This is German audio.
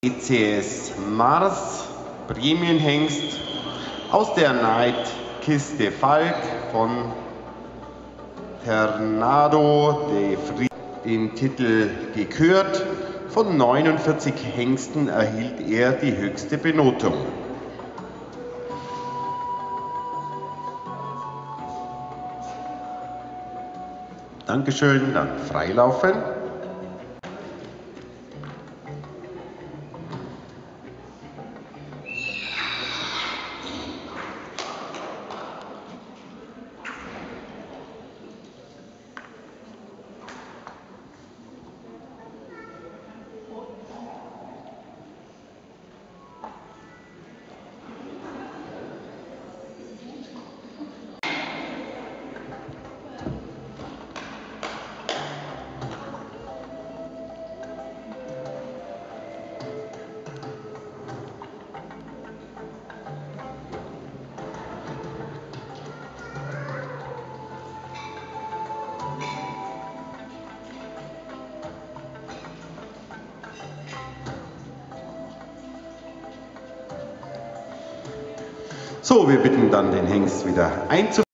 ECS Mars Prämienhengst aus der Neidkiste Falk von Tornado de Fries. Den Titel gekürt. Von 49 Hengsten erhielt er die höchste Benotung. Dankeschön, dann freilaufen. So, wir bitten dann den Hengst wieder einzuführen.